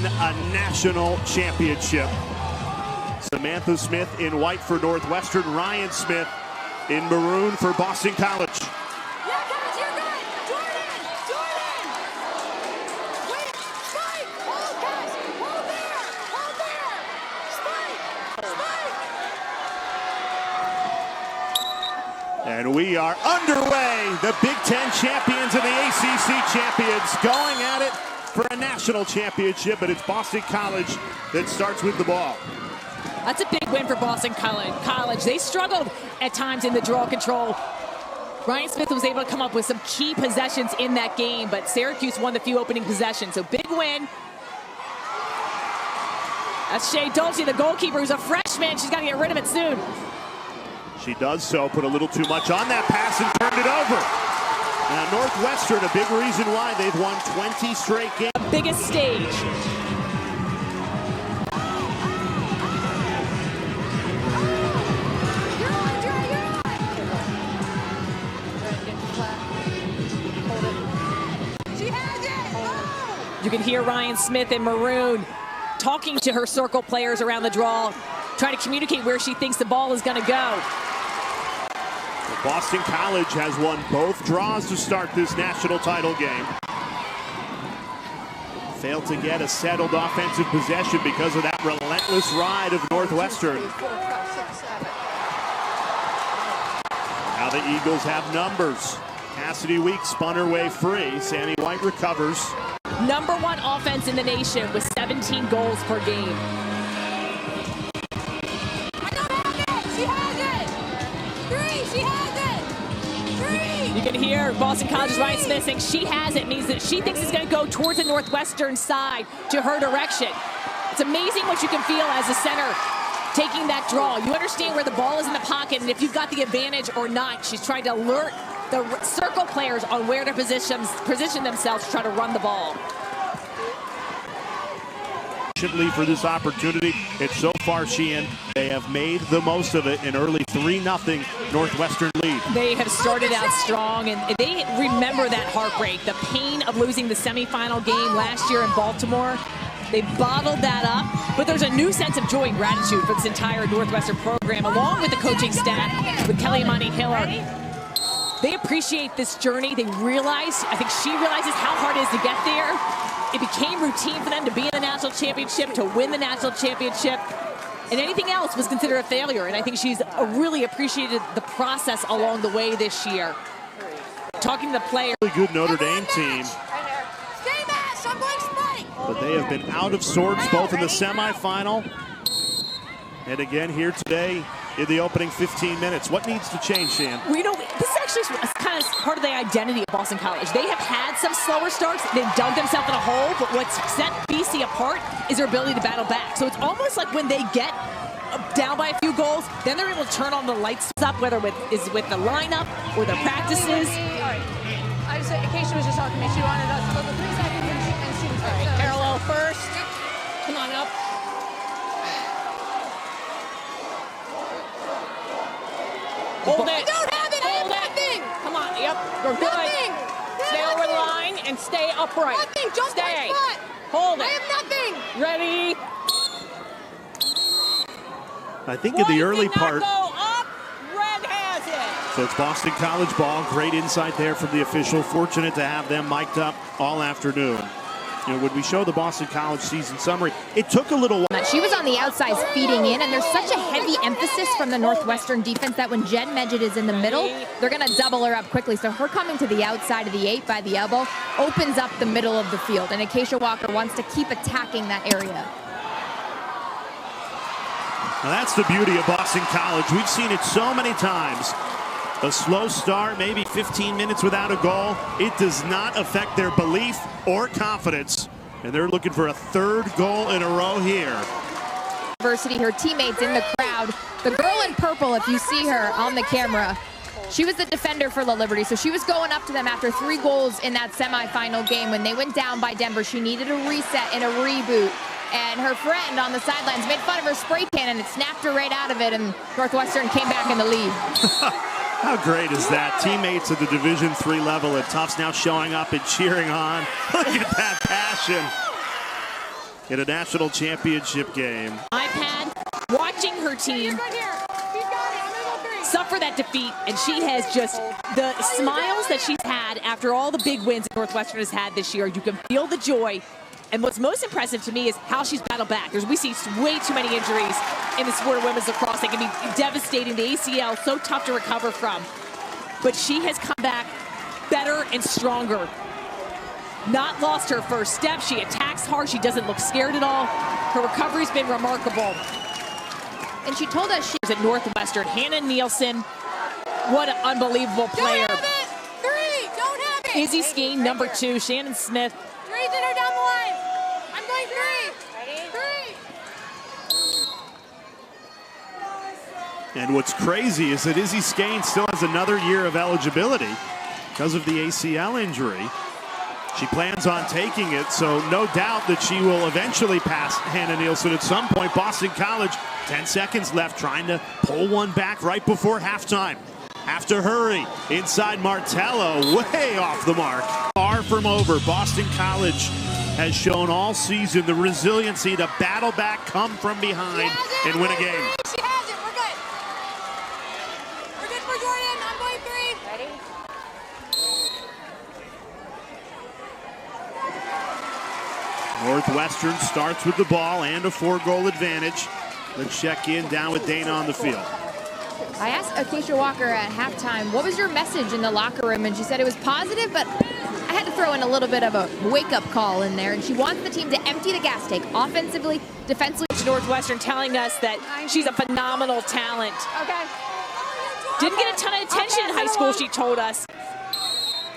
win a national championship. Samantha Smith in white for Northwestern, Ryan Smith in maroon for Boston College. Yeah, guys, you're good. Jordan! Jordan! Wait, Spike! Hold, guys! Hold there! Hold there! Spike! Spike! And we are underway. The Big Ten champions and the ACC champions going at it for a national championship, but it's Boston College that starts with the ball. That's a big win for Boston College. They struggled at times in the draw control. Ryan Smith was able to come up with some key possessions in that game, but Syracuse won the few opening possessions. So big win. That's Shea Dolce, the goalkeeper, who's a freshman. She's got to get rid of it soon. She does so, put a little too much on that pass and turned it over. Now Northwestern, a big reason why they've won 20 straight games. The biggest stage. You can hear Ryan Smith in maroon talking to her circle players around the draw, trying to communicate where she thinks the ball is going to go. Boston College has won both draws to start this national title game. Failed to get a settled offensive possession because of that relentless ride of Northwestern. Now the Eagles have numbers. Cassidy Weeks spun her way free. Sammy White recovers. #1 offense in the nation with 17 goals per game. She has it! 3! She has it! 3! You can hear Boston College's Ryan Smith saying she has it, means that she thinks it's going to go towards the Northwestern side to her direction. It's amazing what you can feel as a center taking that draw. You understand where the ball is in the pocket and if you've got the advantage or not. She's trying to alert the circle players on where to position themselves to try to run the ball. For this opportunity, it's so far, Sheehan, they have made the most of it. An early 3-0 Northwestern lead. They have started out strong, and they remember that heartbreak, the pain of losing the semifinal game last year in Baltimore. They bottled that up, but there's a new sense of joy and gratitude for this entire Northwestern program, along with the coaching staff, with Kelly Amani Hiller. They appreciate this journey. They realize, I think she realizes how hard it is to get there. It became routine for them to be in the national championship, to win the national championship, and anything else was considered a failure. And I think she's really appreciated the process along the way this year. Talking to the players. Really good Notre Dame team. Stay match! I'm going Spike! But they have been out of sorts both in the semifinal and again here today in the opening 15 minutes. What needs to change, Shan? Well, you know, this is actually kind of part of the identity of Boston College. They have had some slower starts. They've dug themselves in a hole, but what's set BC apart is their ability to battle back. So it's almost like when they get down by a few goals, then they're able to turn on the lights up, whether it's with the lineup or their practices. Acacia was just talking to me. She wanted us to look at 3 seconds and she was All right, parallel first. Come on up. Hold it. I don't have it. I have nothing. Come on. Yep. We're good. Nothing. Stay over the line and stay upright. Nothing. Jump Stay. my foot. Hold it. I have nothing. Ready. I think in the early part. Go up. Red has it. So it's Boston College ball. Great insight there from the official. Fortunate to have them mic'd up all afternoon. You know, when we show the Boston College season summary, it took a little while. She was on the outside feeding in, and there's such a heavy emphasis from the Northwestern defense that when Jen Medjid is in the middle, they're going to double her up quickly. So her coming to the outside of the 8 by the elbow opens up the middle of the field, and Acacia Walker wants to keep attacking that area. Now that's the beauty of Boston College. We've seen it so many times. A slow start, maybe 15 minutes without a goal. It does not affect their belief or confidence. And they're looking for a 3rd goal in a row here. University, her teammates in the crowd. The girl in purple, if you see her on the camera, she was the defender for La Liberty. So she was going up to them after 3 goals in that semifinal game. When they went down by Denver, she needed a reset and a reboot. And her friend on the sidelines made fun of her spray can, and it snapped her right out of it, and Northwestern came back in the lead. How great is that? Teammates at the Division III level at Tufts now showing up and cheering on. Look at that passion. in a national championship game. iPad, watching her team suffer that defeat, and she has just the smiles that she's had after all the big wins Northwestern has had this year. You can feel the joy. And what's most impressive to me is how she's battled back. We see way too many injuries in the sport of women's lacrosse. They can be devastating. The ACL, so tough to recover from. But she has come back better and stronger. Not lost her first step. She attacks hard. She doesn't look scared at all. Her recovery's been remarkable. And she told us she's at Northwestern. Hannah Nielsen, what an unbelievable player. Don't have it. 3, don't have it. Izzy Skeen, number 2. Shannon Smith. 3 that are down the line. I'm going 3. And what's crazy is that Izzy Skeen still has another year of eligibility because of the ACL injury. She plans on taking it, so no doubt that she will eventually pass Hannah Nielsen at some point. Boston College, 10 seconds left, trying to pull one back right before halftime. Have to hurry. Inside Martello, way off the mark. Far from over. Boston College has shown all season the resiliency to battle back, come from behind, and win a game. She has it. We're good. We're good for Jordan. I'm going 3. Ready? Northwestern starts with the ball and a 4-goal advantage. Let's check in down with Dana on the field. I asked Acacia Walker at halftime, what was your message in the locker room? And she said it was positive, but I had to throw in a little bit of a wake-up call in there. And she wants the team to empty the gas tank, offensively, defensively. Northwestern telling us that she's a phenomenal talent. Okay. Didn't get a ton of attention in high school, she told us.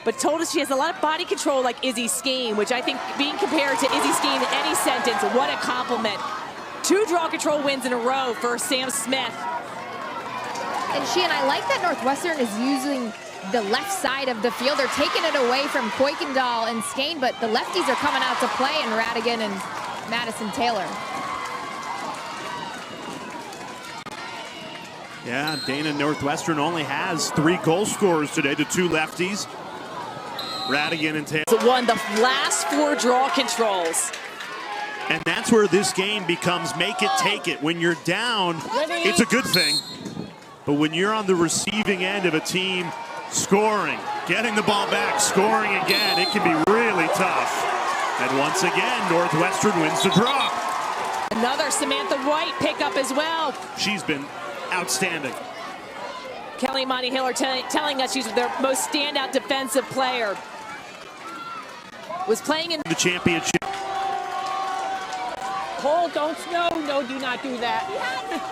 But told us she has a lot of body control like Izzy Skeen, which I think being compared to Izzy Skeen in any sentence, what a compliment. 2 draw control wins in a row for Sam Smith. And I like that Northwestern is using the left side of the field. They're taking it away from Kuykendall and Skane, but the lefties are coming out to play in Radigan and Madison Taylor. Yeah, Dana, Northwestern only has 3 goal scorers today, the 2 lefties, Radigan and Taylor. So won the last 4 draw controls. And that's where this game becomes make it, take it. When you're down, it's a good thing. But when you're on the receiving end of a team scoring, getting the ball back, scoring again, it can be really tough. And once again, Northwestern wins the draw. Another Samantha White pickup as well. She's been outstanding. Kelly Monty Hill are telling us she's their most standout defensive player. Was playing in the championship. Hold, don't, no, do not do that.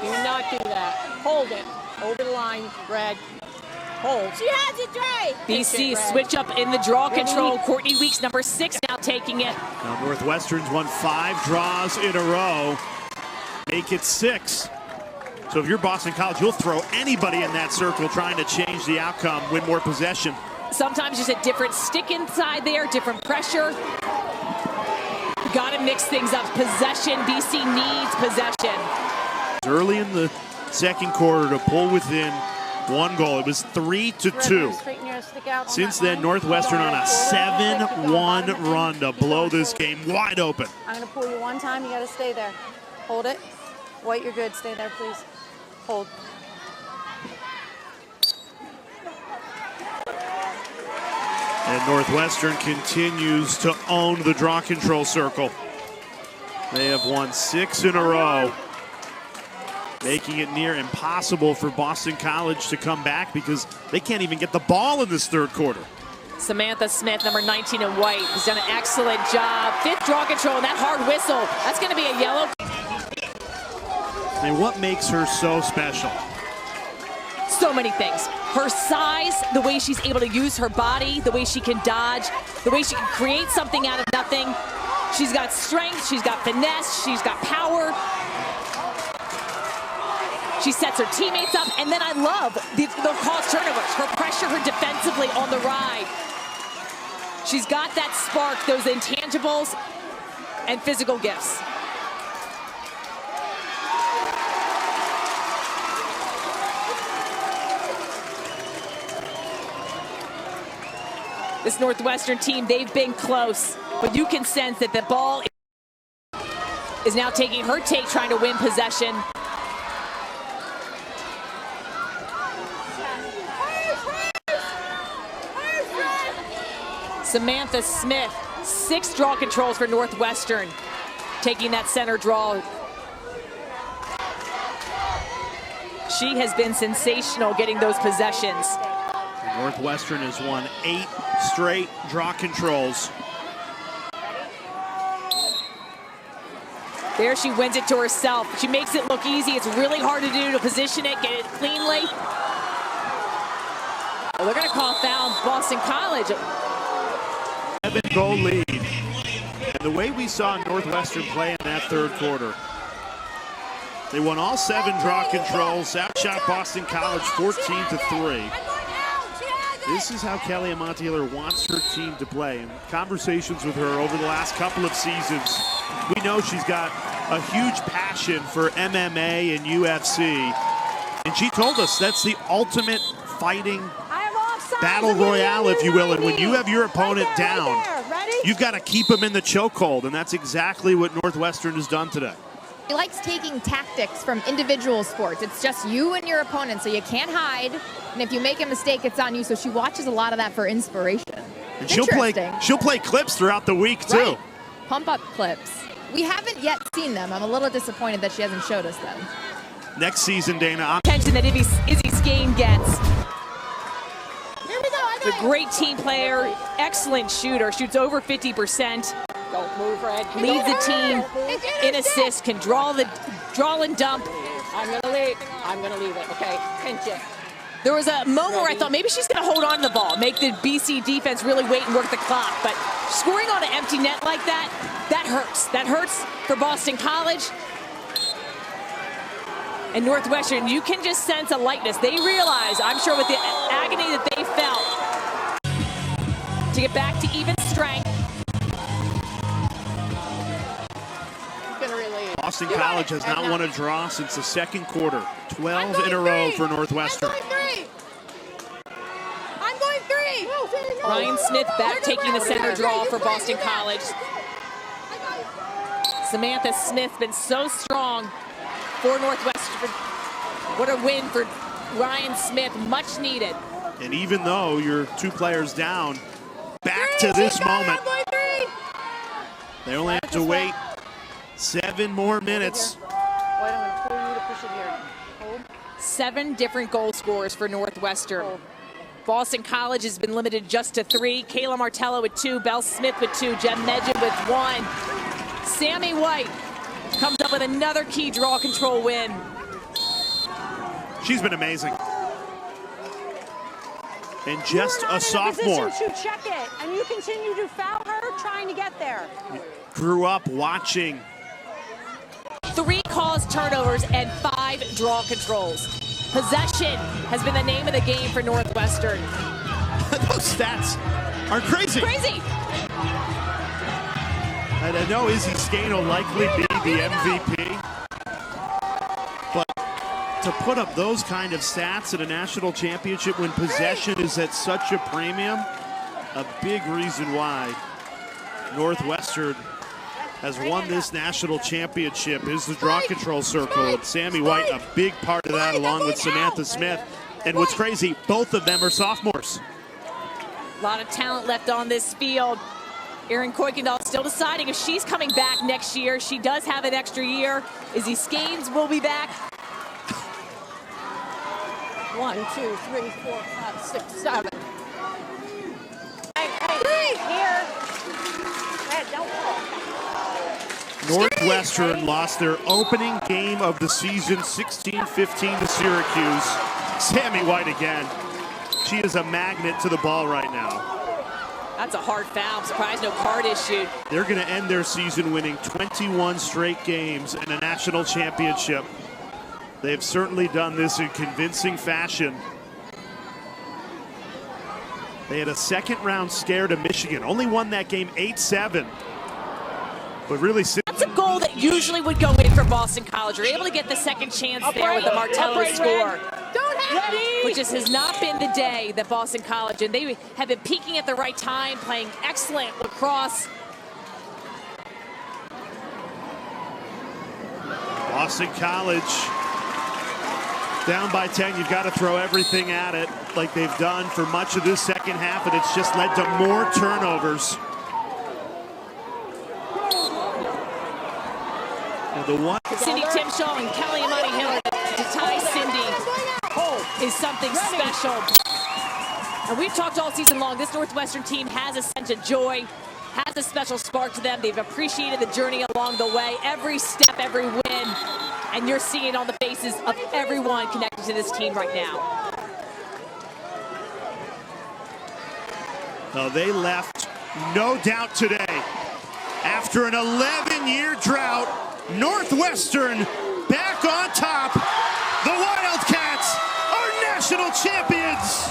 Do not do that. Hold it. Over the line, Brad. Hold. She has it, Dre. BC switch up in the draw control. Courtney Weeks, number 6, now taking it. Now Northwestern's won 5 draws in a row. Make it 6. So if you're Boston College, you'll throw anybody in that circle trying to change the outcome, win more possession. Sometimes just a different stick inside there, different pressure. Got to mix things up. Possession. BC needs possession. Early in the second quarter to pull within 1 goal. It was 3-2. Since then, Northwestern on a 7-1 run to blow this game wide open. I'm going to pull you one time. You got to stay there. Hold it. White, you're good. Stay there, please. Hold. And Northwestern continues to own the draw control circle. They have won 6 in a row, making it near impossible for Boston College to come back because they can't even get the ball in this 3rd quarter. Samantha Smith, number 19 in white, has done an excellent job. 5th draw control, and that hard whistle, that's going to be a yellow. And what makes her so special? So many things. Her size, the way she's able to use her body, the way she can dodge, the way she can create something out of nothing. She's got strength, she's got finesse, she's got power. She sets her teammates up, and then I love the cause turnovers, her pressure, her defensively on the ride. She's got that spark, those intangibles, and physical gifts. This Northwestern team, they've been close, but you can sense that the ball is now taking her take, trying to win possession. Samantha Smith, 6 draw controls for Northwestern, taking that center draw. She has been sensational getting those possessions. Northwestern has won 8 straight draw controls. There she wins it to herself. She makes it look easy. It's really hard to do, to position it, get it cleanly. Oh, they're going to call foul on Boston College. 7-goal lead. And the way we saw Northwestern play in that third quarter, they won all 7 draw controls, outshot Boston College 14-3. This is how Kelly Amonte-Hiller wants her team to play. In conversations with her over the last couple of seasons, we know she's got a huge passion for MMA and UFC. And she told us that's the ultimate fighting battle royale, if you will. And when you have your opponent down, you've got to keep them in the chokehold. And that's exactly what Northwestern has done today. She likes taking tactics from individual sports. It's just you and your opponent, so you can't hide. And if you make a mistake, it's on you. So she watches a lot of that for inspiration. And she'll play clips throughout the week too. Right. Pump up clips. We haven't yet seen them. I'm a little disappointed that she hasn't showed us them. Next season, Dana. Attention that Izzy Skane gets. Here we go. A great tein player, excellent shooter, shoots over 50%. Don't move, Red. Leads the team in assists, can draw and dump. I'm gonna leave. I'm gonna leave it. Okay, pinch it. There was a moment where I thought maybe she's going to hold on to the ball, make the BC defense really wait and work the clock. But scoring on an empty net like that, that hurts. That hurts for Boston College. And Northwestern, you can just sense a lightness. They realize, I'm sure with the agony that they felt, to get back to even strength. Boston College has not won a draw since the second quarter. 12 in a row for Northwestern. I'm going 3. Ryan Smith back taking the center draw for Boston College. Samantha Smith been so strong for Northwestern. What a win for Ryan Smith, much needed. And even though you're 2 players down, back to this moment, they only have to wait 7 more minutes. 7 different goal scorers for Northwestern. Boston College has been limited just to 3. Kayla Martello with 2, Belle Smith with 2, Jen Medjid with 1. Sammy White comes up with another key draw control win. She's been amazing. And just a sophomore. To check it, and you continue to foul her trying to get there. Grew up watching. 3 caused turnovers and 5 draw controls. Possession has been the name of the game for Northwestern. Those stats are crazy. Crazy. And I know Izzy Skane will likely be the MVP. But to put up those kind of stats at a national championship when possession is at such a premium, a big reason why Northwestern has won this national championship is the draw control circle. And Sammy White, a big part of that, along with Samantha Smith. And what's crazy, both of them are sophomores. A lot of talent left on this field. Erin Kuykendall still deciding if she's coming back next year. She does have an extra year. Izzy Skanes will be back. 1, 2, 3, 4, 5, 6, 7. Here. Red, don't fall. Northwestern lost their opening game of the season 16-15 to Syracuse. Sammy White again. She is a magnet to the ball right now. That's a hard foul. I'm surprised no card issued. They're going to end their season winning 21 straight games and a national championship. They have certainly done this in convincing fashion. They had a second-round scare to Michigan. Only won that game 8-7. But really, that's a goal that usually would go in for Boston College. You're able to get the second chance there with the Martello score. Which just has not been the day that Boston College, and they have been peaking at the right time, playing excellent lacrosse. Boston College down by 10. You've got to throw everything at it like they've done for much of this second half, and it's just led to more turnovers. And the one Cindy Timshaw and Kelly Amani Hiller to tie Cindy is something special. And we've talked all season long, this Northwestern team has a sense of joy, has a special spark to them. They've appreciated the journey along the way, every step, every win. And you're seeing it on the faces of everyone connected to this team right now. Well, they left, no doubt today. After an 11-year drought, Northwestern back on top. The Wildcats are national champions.